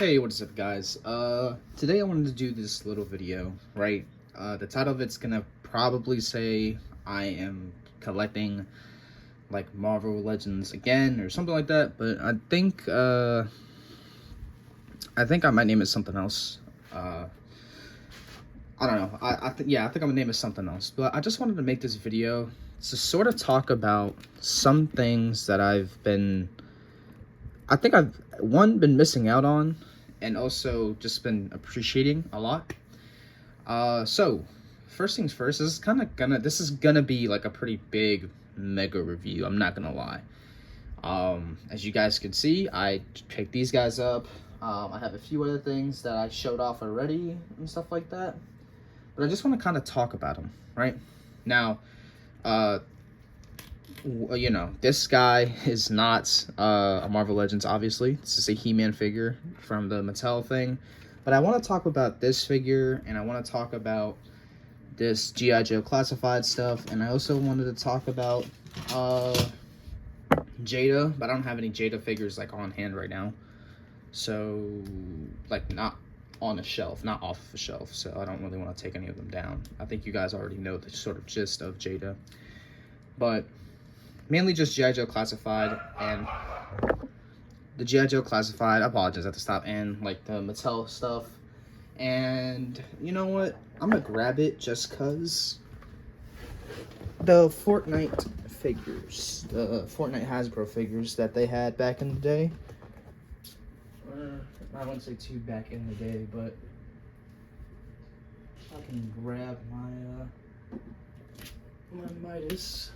Hey, what is up, guys? Today I wanted to do this little video, right? The title of it's gonna probably say I am collecting like Marvel Legends again or something like that, but I think I might name it something else. I don't know. I think I'm gonna name it something else. But I just wanted to make this video to sort of talk about some things that I've been been missing out on, and also just been appreciating a lot. So first things first, this is gonna be like a pretty big mega review. I'm not gonna lie. As you guys can see, I picked these guys up. I have a few other things that I showed off already and stuff like that, but I just want to kind of talk about them right now. You know, this guy is not a Marvel Legends, obviously. This is a He-Man figure from the Mattel thing. But I want to talk about this figure, and I want to talk about this G.I. Joe classified stuff, and I also wanted to talk about Jada, but I don't have any Jada figures like on hand right now. So, like, not on a shelf, not off the shelf, so I don't really want to take any of them down. I think you guys already know the sort of gist of Jada. But mainly just G.I. Joe classified, and the G.I. Joe classified, I apologize at the stop, and like the Mattel stuff. And you know what? I'm gonna grab it just cause the Fortnite figures, the Fortnite Hasbro figures that they had back in the day. I wouldn't say too back in the day, but I can grab my Midas.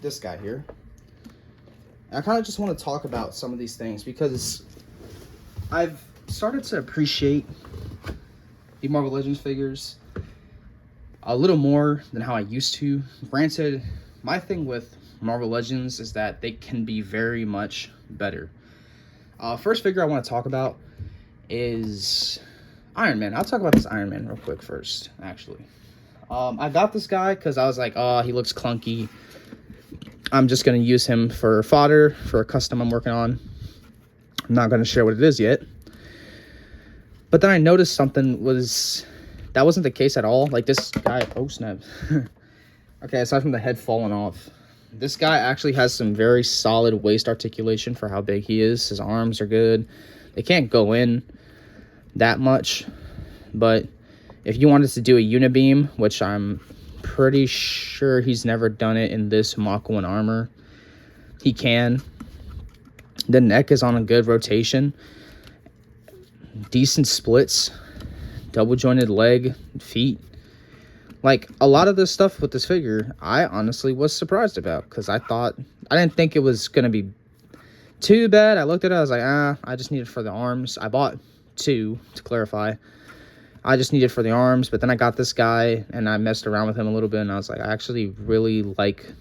This guy here. I kind of just want to talk about some of these things because I've started to appreciate the Marvel Legends figures a little more than how I used to. Granted, my thing with Marvel Legends is that they can be very much better. First figure I want to talk about is Iron Man. I'll talk about this Iron Man real quick first, actually. I got this guy because I was like, oh, he looks clunky. I'm just going to use him for fodder for a custom I'm working on. I'm not going to share what it is yet. But then I noticed something that wasn't the case at all. Like this guy, oh snap. Okay, aside from the head falling off, this guy actually has some very solid waist articulation for how big he is. His arms are good. They can't go in that much, but if you wanted to do a unibeam, which I'm pretty sure he's never done it in this Mach 1 armor, he can. The neck is on a good rotation. Decent splits. Double jointed leg, feet. Like, a lot of this stuff with this figure, I honestly was surprised about, because I didn't think it was going to be too bad. I looked at it, I was like, I just need it for the arms. I bought two, to clarify. I just need it for the arms, but then I got this guy, and I messed around with him a little bit, and I was like, I actually really like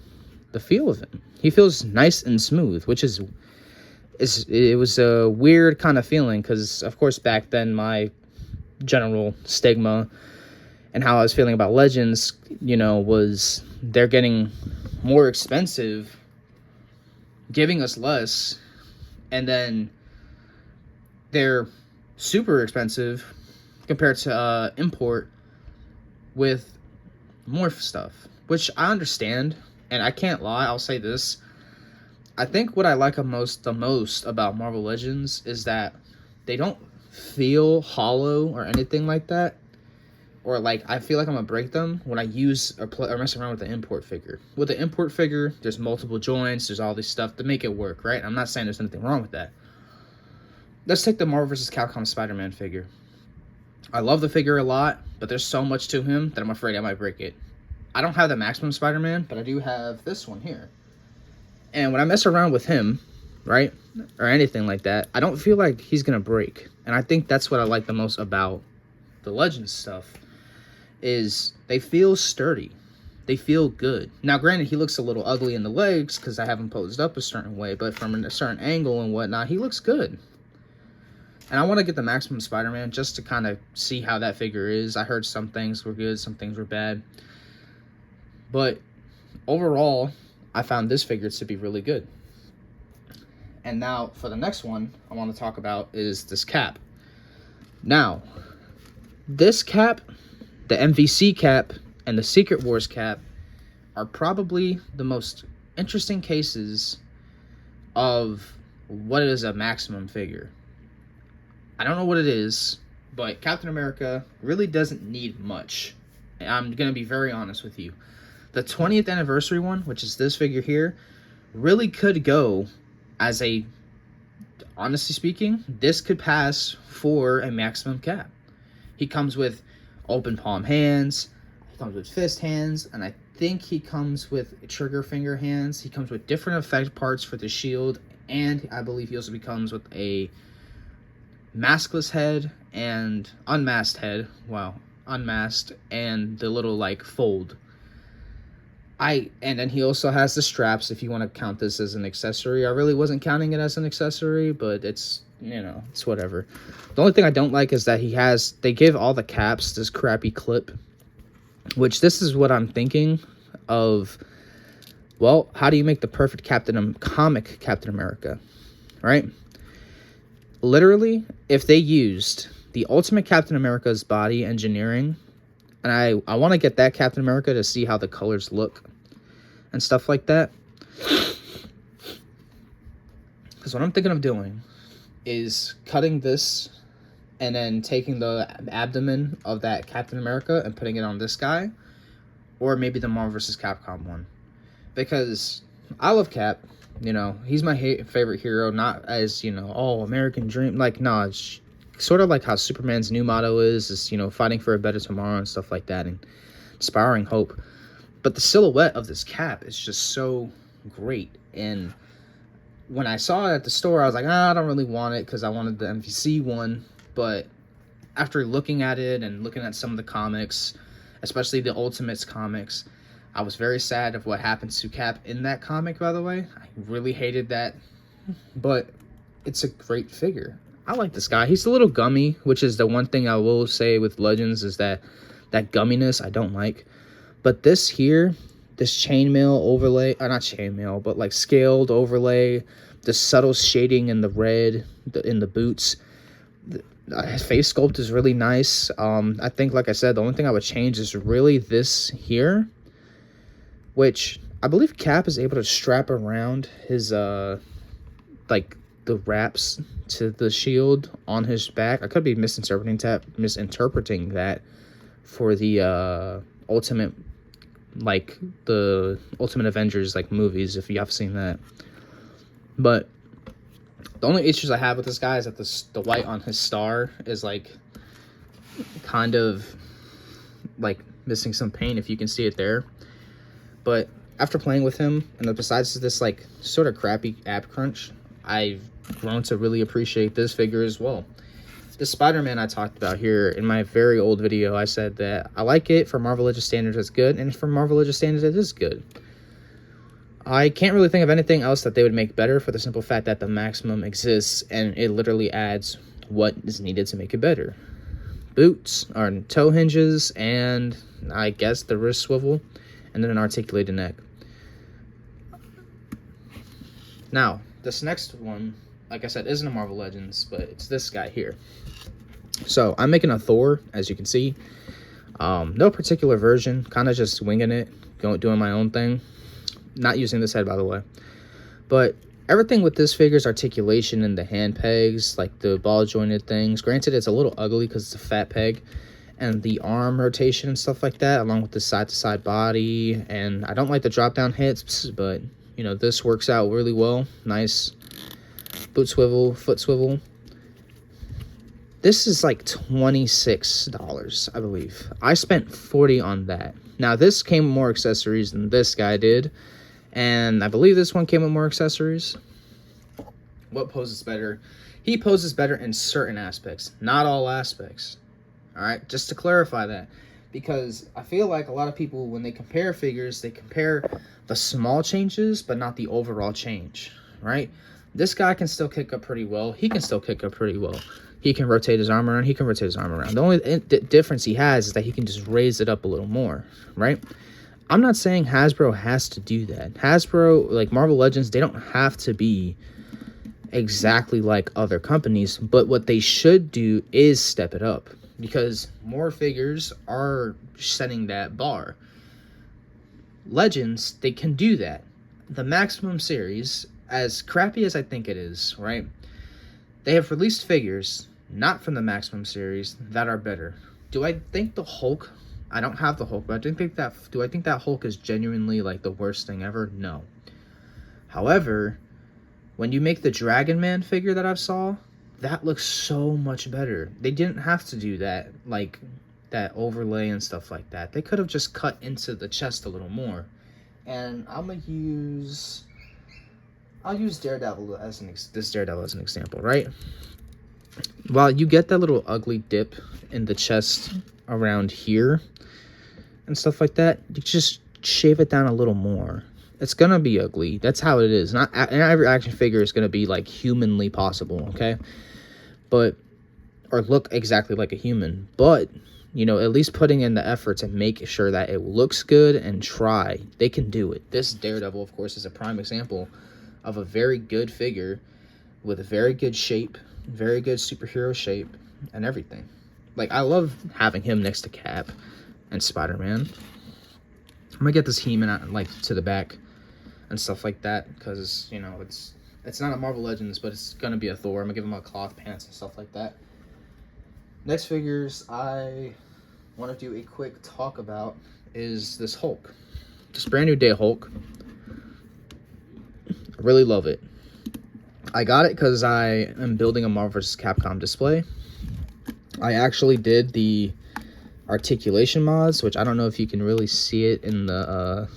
the feel of him. He feels nice and smooth, which it was a weird kind of feeling, because, of course, back then, my general stigma and how I was feeling about Legends, you know, was they're getting more expensive, giving us less, and then they're super expensive compared to import with more stuff, which I understand, and I can't lie, I'll say this. I think what I like the most about Marvel Legends is that they don't feel hollow or anything like that, or like I feel like I'm gonna break them when I use or mess around with the import figure. With the import figure, there's multiple joints, there's all this stuff to make it work, right? I'm not saying there's anything wrong with that. Let's take the Marvel vs. Capcom Spider-Man figure. I love the figure a lot, but there's so much to him that I'm afraid I might break it. I don't have the Maximum Spider-Man, but I do have this one here. And when I mess around with him, right, or anything like that, I don't feel like he's going to break. And I think that's what I like the most about the Legends stuff, is they feel sturdy. They feel good. Now, granted, he looks a little ugly in the legs because I have him posed up a certain way, but from a certain angle and whatnot, he looks good. And I want to get the Maximum Spider-Man just to kind of see how that figure is. I heard some things were good, some things were bad. But overall, I found this figure to be really good. And now for the next one I want to talk about is this cap. Now, this cap, the MVC cap and the Secret Wars cap, are probably the most interesting cases of what is a maximum figure. I don't know what it is, but Captain America really doesn't need much. I'm going to be very honest with you. The 20th anniversary one, which is this figure here, really could go as a, honestly speaking, this could pass for a maximum cap. He comes with open palm hands, he comes with fist hands, and I think he comes with trigger finger hands. He comes with different effect parts for the shield, and I believe he also comes with a maskless head and unmasked head. Wow, unmasked, and the little like fold. And then he also has the straps, if you want to count this as an accessory. I really wasn't counting it as an accessory, but it's, you know, it's whatever. The only thing I don't like is that they give all the caps this crappy clip, which this is what I'm thinking of. Well, how do you make the perfect comic Captain America, right? Literally, if they used the Ultimate Captain America's body engineering, and I want to get that Captain America to see how the colors look and stuff like that. Because what I'm thinking of doing is cutting this and then taking the abdomen of that Captain America and putting it on this guy, or maybe the Marvel vs. Capcom one. Because I love Cap, you know, he's my favorite hero, not as, you know, oh, American Dream, like, no, it's sort of like how Superman's new motto is, you know, fighting for a better tomorrow and stuff like that, and inspiring hope. But the silhouette of this Cap is just so great, and when I saw it at the store, I was like, I don't really want it, because I wanted the MVC one. But after looking at it and looking at some of the comics, especially the Ultimates comics, I was very sad of what happened to Cap in that comic, by the way. I really hated that, but it's a great figure. I like this guy. He's a little gummy, which is the one thing I will say with Legends, is that gumminess I don't like. But this here, this chainmail overlay, not chainmail, but like scaled overlay, the subtle shading in the red, in the boots, his face sculpt is really nice. I think, like I said, the only thing I would change is really this here, which I believe Cap is able to strap around his, like, the wraps to the shield on his back. I could be misinterpreting that for the Ultimate, like, the Ultimate Avengers, like, movies, if you have seen that. But the only issues I have with this guy is that the white on his star is, like, kind of, like, missing some paint, if you can see it there. But after playing with him, and besides this, like, sort of crappy ab crunch, I've grown to really appreciate this figure as well. The Spider-Man I talked about here in my very old video, I said that I like it for Marvel Legends standards, it's good, and for Marvel Legends standards, it is good. I can't really think of anything else that they would make better, for the simple fact that the maximum exists, and it literally adds what is needed to make it better. Boots, or toe hinges, and I guess the wrist swivel, and then an articulated neck. Now, this next one, like I said, isn't a Marvel Legends, but it's this guy here. So, I'm making a Thor, as you can see. No particular version, kind of just winging it, doing my own thing. Not using this head, by the way. But everything with this figure is articulation and the hand pegs, like the ball jointed things. Granted, it's a little ugly because it's a fat peg. And the arm rotation and stuff like that, along with the side-to-side body. And I don't like the drop-down hits, but, you know, this works out really well. Nice boot swivel, foot swivel. This is like $26, I believe. I spent $40 on that. Now, this came with more accessories than this guy did. And I believe this one came with more accessories. What poses better? He poses better in certain aspects, not all aspects. Alright, just to clarify that. Because I feel like a lot of people, when they compare figures, they compare the small changes, but not the overall change. Right? This guy can still kick up pretty well. He can still kick up pretty well. He can rotate his arm around. He can rotate his arm around. The only difference he has is that he can just raise it up a little more. Right? I'm not saying Hasbro has to do that. Hasbro, like Marvel Legends, they don't have to be exactly like other companies, but what they should do is step it up, because more figures are setting that bar. Legends, they can do that. The Maximum series, as crappy as I think it is, right? They have released figures, not from the Maximum series, that are better. Do I think the Hulk? I don't have the Hulk, but do I think that Hulk is genuinely like the worst thing ever? No. However, when you make the Dragon Man figure that I saw, that looks so much better. They didn't have to do that, like that overlay and stuff like that. They could have just cut into the chest a little more. And I'll use Daredevil as this Daredevil as an example, right? While you get that little ugly dip in the chest around here and stuff like that, you just shave it down a little more. It's gonna be ugly. That's how it is. Not every action figure is gonna be like humanly possible, okay? But or look exactly like a human. But you know, at least putting in the effort to make sure that it looks good and try. They can do it. This Daredevil, of course, is a prime example of a very good figure with a very good shape, very good superhero shape, and everything. Like, I love having him next to Cap and Spider-Man. I'm gonna get this He-Man out, like, to the back and stuff like that, because, you know, it's not a Marvel Legends, but it's gonna be a Thor. I'm gonna give him a cloth pants and stuff like that. Next figures I want to do a quick talk about is this Hulk. This brand new day Hulk. I really love it. I got it because I am building a Marvel vs. Capcom display. I actually did the articulation mods, which I don't know if you can really see it in the...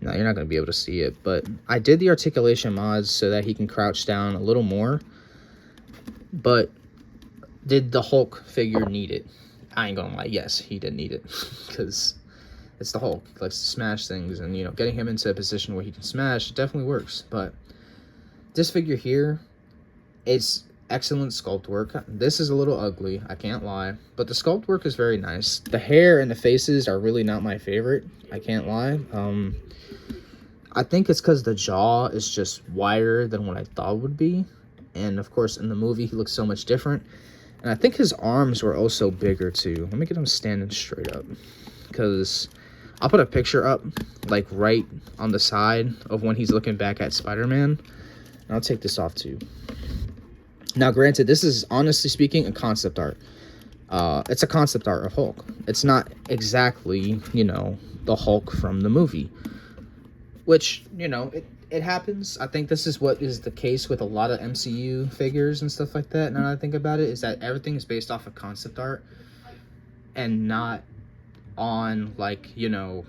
No, you're not going to be able to see it. But I did the articulation mods so that he can crouch down a little more. But did the Hulk figure need it? I ain't gonna lie, yes, he did need it. Because it's the Hulk. He likes to smash things. And, you know, getting him into a position where he can smash definitely works. But this figure here, it's excellent sculpt work. This is a little ugly, I can't lie. But the sculpt work is very nice. The hair and the faces are really not my favorite. I can't lie. I think it's because the jaw is just wider than what I thought it would be. And, of course, in the movie, he looks so much different. And I think his arms were also bigger, too. Let me get him standing straight up. Because I'll put a picture up, like, right on the side of when he's looking back at Spider-Man. And I'll take this off, too. Now, granted, this is, honestly speaking, a concept art. It's a concept art of Hulk. It's not exactly, you know, the Hulk from the movie. Which, you know, it happens. I think this is what is the case with a lot of MCU figures and stuff like that. Now that I think about it, is that everything is based off of concept art and not on, like, you know,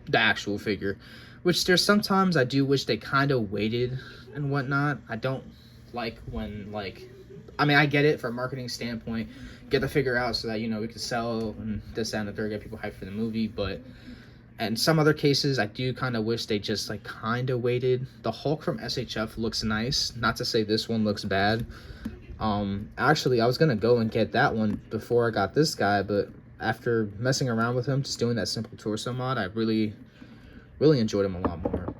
the actual figure. Which there's sometimes I do wish they kind of waited and whatnot. I don't like when, like, I mean, I get it from a marketing standpoint. Get the figure out so that, you know, we can sell and this, that, and the third, get people hyped for the movie. But in some other cases, I do kind of wish they just, like, kind of waited. The Hulk from SHF looks nice. Not to say this one looks bad. Actually, I was going to go and get that one before I got this guy. But after messing around with him, just doing that simple torso mod, I really, really enjoyed him a lot more.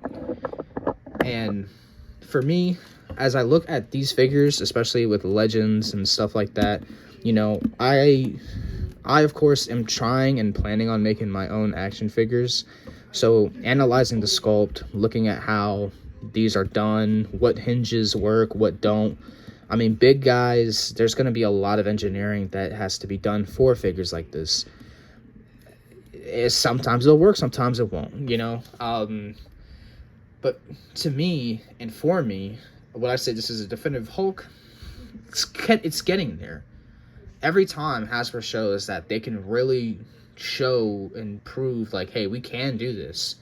And for me, as I look at these figures, especially with Legends and stuff like that, you know, I of course am trying and planning on making my own action figures. So analyzing the sculpt, looking at how these are done, what hinges work, what don't. I mean, big guys, there's going to be a lot of engineering that has to be done for figures like this. Sometimes it'll work, sometimes it won't, you know. But to me and for me, when I say this is a definitive Hulk, it's getting there. Every time Hasbro shows that they can really show and prove, like, hey, we can do this.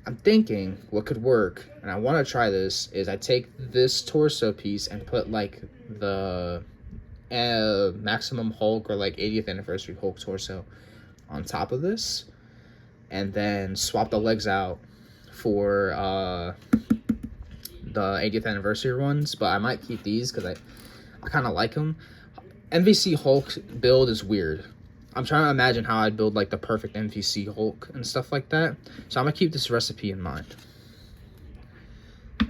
I'm thinking what could work, and I want to try this, is I take this torso piece and put, like, the Maximum Hulk or, like, 80th Anniversary Hulk torso on top of this, and then swap the legs out for the 80th Anniversary ones, but I might keep these because I kind of like them. MVC Hulk build is weird. I'm trying to imagine how I'd build, like, the perfect MVC Hulk and stuff like that. So I'm going to keep this recipe in mind.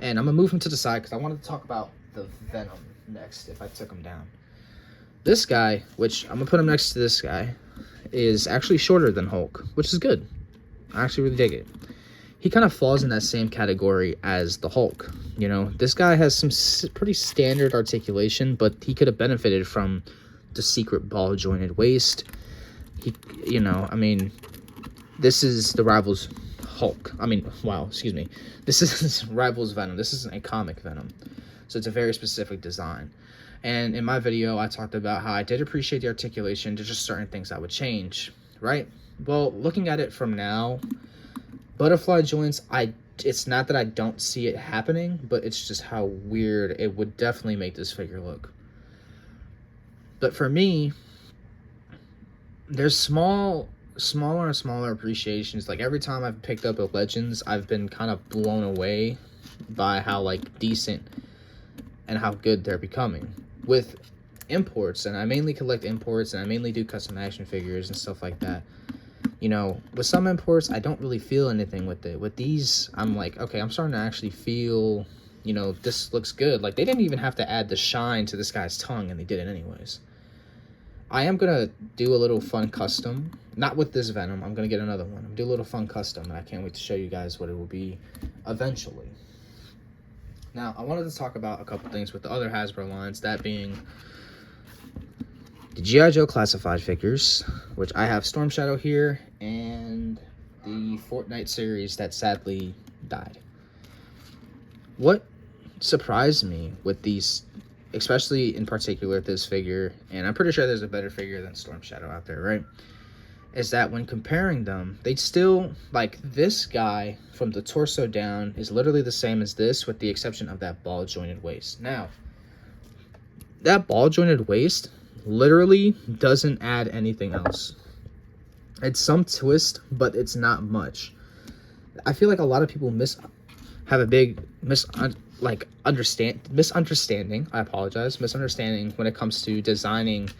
And I'm gonna move him to the side because I wanted to talk about the Venom next if I took him down. This guy, which I'm gonna put him next to this guy, is actually shorter than Hulk, which is good. I actually really dig it. He kind of falls in that same category as the Hulk. You know, this guy has some pretty standard articulation, but he could have benefited from the secret ball jointed waist. He, you know, I mean, this is the Rivals Hulk. I mean, wow, excuse me. This is Rivals Venom. This isn't a comic Venom. So it's a very specific design. And in my video, I talked about how I did appreciate the articulation. There's just certain things I would change, right? Well, looking at it from now, butterfly joints, it's not that I don't see it happening, but it's just how weird it would definitely make this figure look. But for me, there's smaller and smaller appreciations. Like every time I've picked up a Legends, I've been kind of blown away by how like decent and how good they're becoming. With imports, and I mainly collect imports, and I mainly do custom action figures and stuff like that. You know, with some imports, I don't really feel anything with it. With these, I'm like, okay, I'm starting to actually feel, you know, this looks good. Like, they didn't even have to add the shine to this guy's tongue, and they did it anyways. I am going to do a little fun custom. Not with this Venom. I'm going to get another one. I'm going to do a little fun custom, and I can't wait to show you guys what it will be eventually. Now, I wanted to talk about a couple things with the other Hasbro lines, that being the G.I. Joe classified figures, which I have Storm Shadow here, and the Fortnite series that sadly died. What surprised me with these, especially in particular this figure, and I'm pretty sure there's a better figure than Storm Shadow out there, right? Is that when comparing them, they still, like this guy from the torso down is literally the same as this with the exception of that ball jointed waist. Now, that ball jointed waist literally doesn't add anything else. It's some twist, but it's not much. I feel like a lot of people have a big misunderstanding. I apologize, misunderstanding when it comes to designing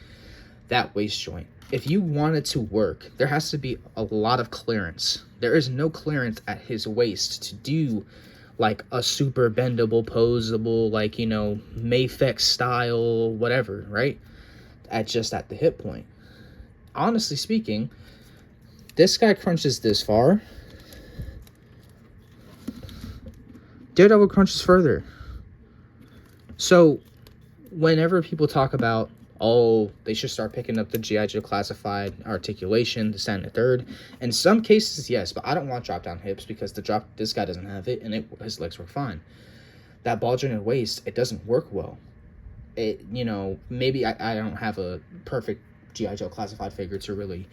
that waist joint. If you want it to work, there has to be a lot of clearance. There is no clearance at his waist to do like a super bendable, posable, like, you know, Mayfix style, whatever, right? At the hip point. Honestly speaking, this guy crunches this far. Daredevil crunches further. So whenever people talk about, oh, they should start picking up the G.I. Joe classified articulation, the second and third. In some cases, yes, but I don't want drop down hips because this guy doesn't have it, and his legs work fine. That ball jointed waist, it doesn't work well. It, you know, maybe I don't have a perfect G.I. Joe classified figure to really,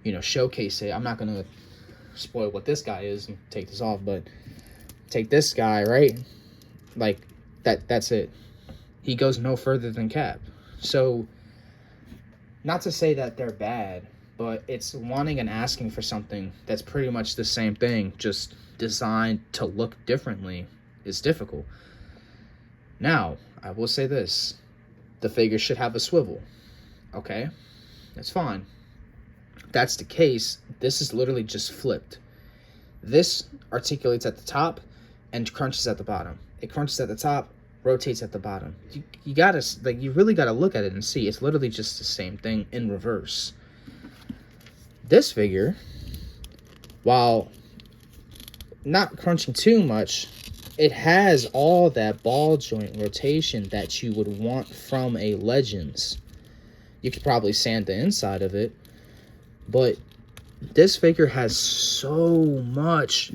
you know, showcase it. I'm not gonna spoil what this guy is and take this off, but take this guy, right? Like that's it. He goes no further than Cap. So, not to say that they're bad, but it's wanting and asking for something that's pretty much the same thing, just designed to look differently, is difficult. Now, I will say this. The figure should have a swivel. Okay? That's fine. If that's the case, this is literally just flipped. This articulates at the top and crunches at the bottom. It crunches at the top, rotates at the bottom. You gotta, like, you really gotta look at it and see. It's literally just the same thing in reverse. This figure, while not crunching too much, it has all that ball joint rotation that you would want from a Legends. You could probably sand the inside of it, but this figure has so much.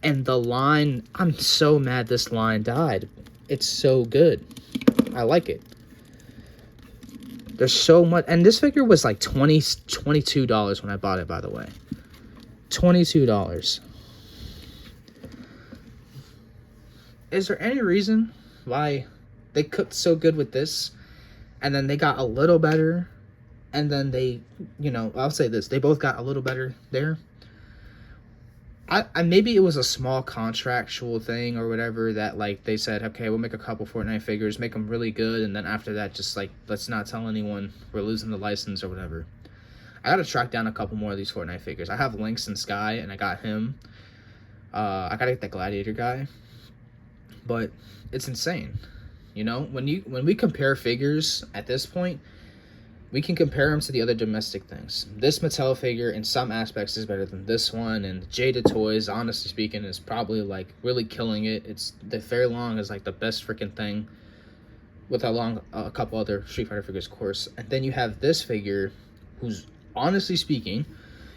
And the line, I'm so mad this line died. It's so good. I like it. There's so much. And this figure was like $22 when I bought it, by the way. $22. Is there any reason why they cooked so good with this and then they got a little better and then they, you know, I'll say this, they both got a little better there? I maybe it was a small contractual thing or whatever that, like, they said, okay, we'll make a couple Fortnite figures, make them really good, and then after that, just, like, let's not tell anyone we're losing the license or whatever. I gotta track down a couple more of these Fortnite figures. I have Lynx and Sky, and I got him. I gotta get that Gladiator guy. But it's insane. You know, when we compare figures at this point, we can compare them to the other domestic things. This Mattel figure in some aspects is better than this one, and Jada Toys, honestly speaking, is probably like really killing it. It's the Fair Long is like the best freaking thing, with along a couple other Street Fighter figures, of course. And then you have this figure, who's honestly speaking,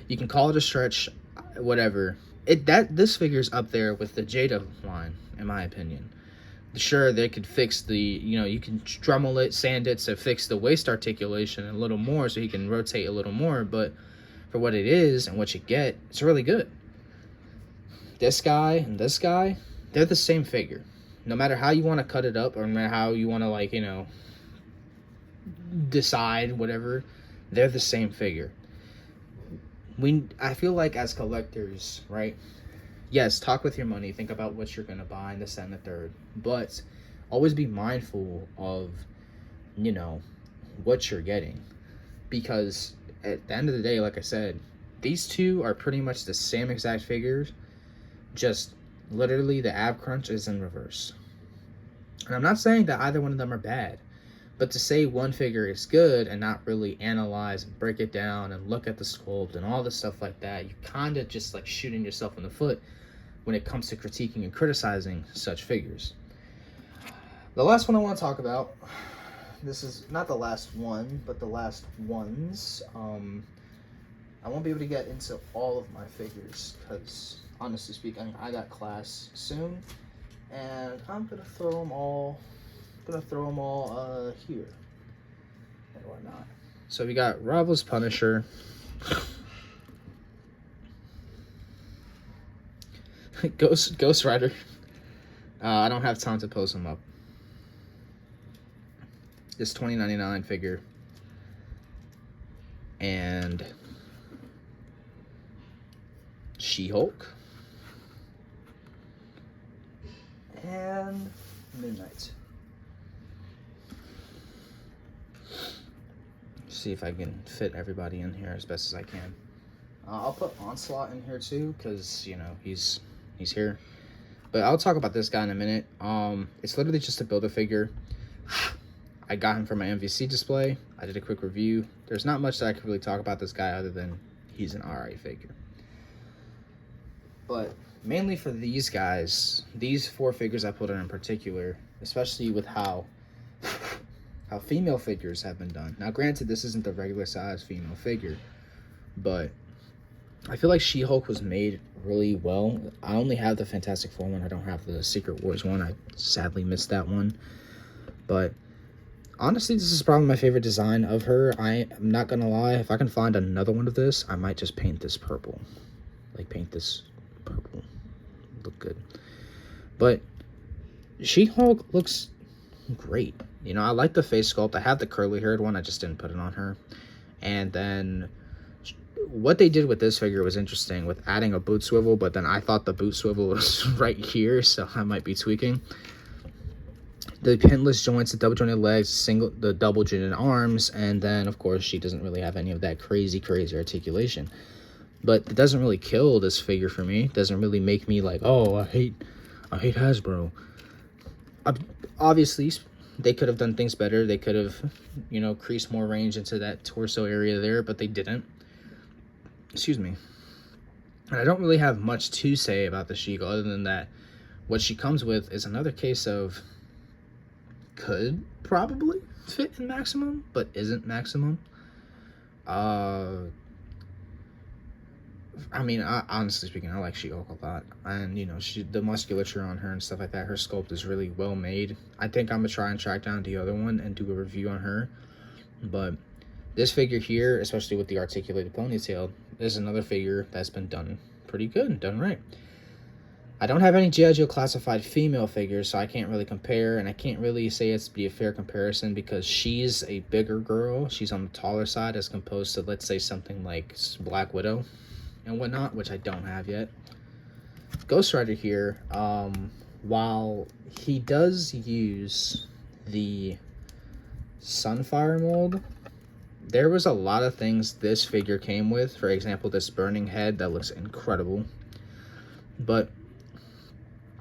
you can call it a stretch, whatever. This figure's up there with the Jada line, in my opinion. Sure, they could fix the, you can Dremel it, sand it to fix the waist articulation a little more so he can rotate a little more, but for what it is and what you get, it's really good. This guy and this guy, they're the same figure. No matter how you want to cut it up, or no matter how you want to, decide, whatever, they're the same figure. I feel like as collectors, right? Yes, talk with your money. Think about what you're going to buy and this and the third. But always be mindful of, what you're getting. Because at the end of the day, like I said, these two are pretty much the same exact figures. Just literally the ab crunch is in reverse. And I'm not saying that either one of them are bad. But to say one figure is good and not really analyze and break it down and look at the sculpt and all this stuff like that, you kind of just like shooting yourself in the foot when it comes to critiquing and criticizing such figures. The last one I want to talk about, this is not the last one, but the last ones. I won't be able to get into all of my figures because, honestly speaking, I got class soon, and I'm gonna throw them all. Here and whatnot. So we got Rivals Punisher, Ghost Rider. I don't have time to post them up. This $20.99 figure, and She-Hulk, and Midnight. See if I can fit everybody in here as best as I can. I'll put Onslaught in here too, because he's here. But I'll talk about this guy in a minute. It's literally just a Build-A-Figure. I got him for my MVC display. I did a quick review. There's not much that I could really talk about this guy other than he's an alright figure. But mainly for these guys, these four figures I put in particular, especially with how female figures have been done. Now, granted, this isn't the regular size female figure, but I feel like She-Hulk was made really well. I only have the Fantastic Four one. I don't have the Secret Wars one. I sadly missed that one. But honestly, this is probably my favorite design of her. I'm not going to lie. If I can find another one of this, I might just paint this purple. Paint this purple. Look good. But She-Hulk looks great. I like the face sculpt. I have the curly haired one. I just didn't put it on her. And then what they did with this figure was interesting with adding a boot swivel, but then I thought the boot swivel was right here, so I might be tweaking. The pinless joints, the double jointed legs, the double jointed arms, and then of course she doesn't really have any of that crazy articulation. But it doesn't really kill this figure for me. It doesn't really make me like, oh, I hate Hasbro. Obviously, they could have done things better. They could have, creased more range into that torso area there, but they didn't. Excuse me. And I don't really have much to say about the She-Hulk other than that what she comes with is another case of could probably fit in maximum, but isn't maximum. Honestly speaking, I like She-Hulk a lot, and the musculature on her and stuff like that, her sculpt is really well made. I think I'm gonna try and track down the other one and do a review on her. But this figure here, especially with the articulated ponytail, is another figure that's been done pretty good and done right. I don't have any G.I. Joe classified female figures, so I can't really compare, and I can't really say it's be a fair comparison because she's a bigger girl. She's on the taller side as opposed to, let's say, something like Black Widow and whatnot, which I don't have yet. Ghost Rider here, while he does use the Sunfire mold, there was a lot of things this figure came with. For example, this burning head that looks incredible. But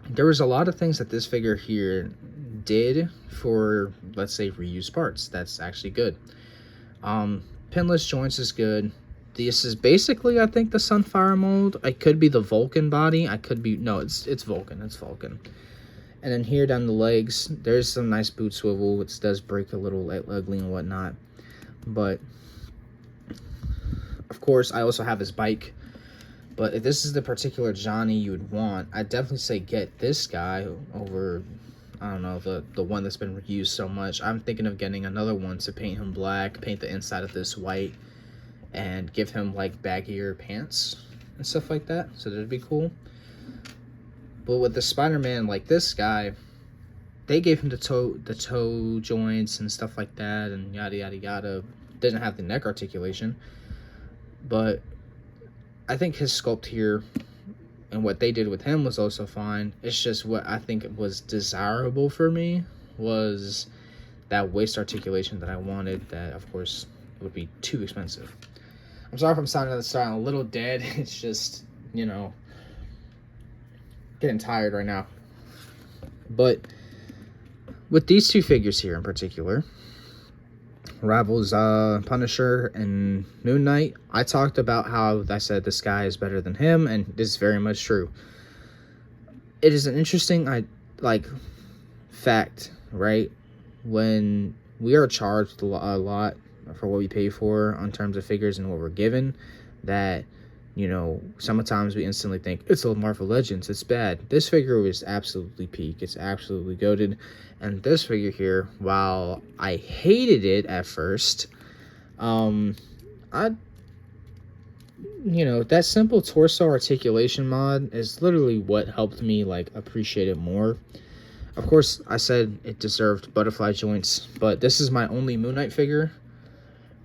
there was a lot of things that this figure here did for, let's say, reused parts. That's actually good. Pinless joints is good. This is basically, I think, the Sunfire mold. It could be the Vulcan body. I could be, no, it's Vulcan. It's Vulcan. And then here down the legs, there's some nice boot swivel, which does break a little ugly and whatnot. But of course, I also have his bike. But if this is the particular Johnny you would want, I'd definitely say get this guy over, I don't know, the one that's been reused so much. I'm thinking of getting another one to paint him black, paint the inside of this white, and give him like baggier pants and stuff like that. So that'd be cool. But with the Spider-Man, like this guy, they gave him the toe joints and stuff like that, and yada yada yada. Didn't have the neck articulation, but I think his sculpt here and what they did with him was also fine. It's just what I think was desirable for me was that waist articulation that I wanted, that of course would be too expensive. I'm sorry if I'm sounding a little dead. It's just, you know, getting tired right now. But with these two figures here in particular, Ravel's Punisher and Moon Knight, I talked about how I said this guy is better than him, and this is very much true. It is an interesting fact, right? When we are charged a lot for what we pay for on terms of figures and what we're given, that, you know, sometimes we instantly think it's a Marvel Legends, it's bad. This figure was absolutely peak. It's absolutely goated. And this figure here, while I hated it at first, that simple torso articulation mod is literally what helped me like appreciate it more. Of course, I said it deserved butterfly joints, but this is my only Moon Knight figure,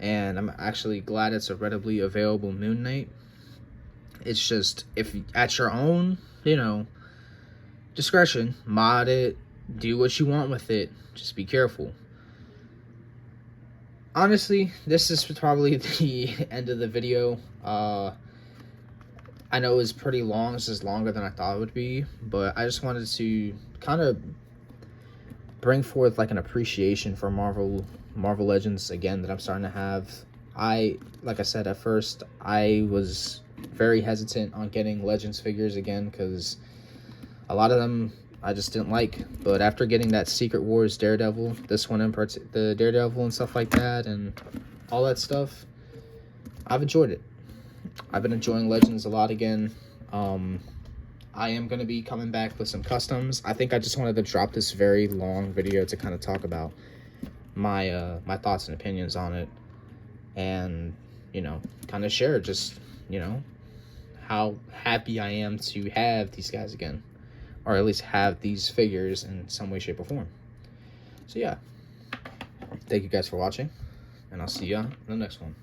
and I'm actually glad it's a readily available Moon Knight. It's just, if at your own, discretion, mod it, do what you want with it. Just be careful. Honestly, this is probably the end of the video. I know it was pretty long. This is longer than I thought it would be, but I just wanted to kind of bring forth like an appreciation for Marvel Legends again that I'm starting to have. Like I said, at first I was very hesitant on getting Legends figures again because a lot of them I just didn't like. But after getting that Secret Wars Daredevil, this one in the Daredevil and stuff like that, and all that stuff, I've enjoyed it. I've been enjoying Legends a lot again. I am going to be coming back with some customs. I think I just wanted to drop this very long video to kind of talk about my my thoughts and opinions on it, and kind of share just how happy I am to have these guys again, or at least have these figures in some way, shape, or form. So yeah, thank you guys for watching, and I'll see you in the next one.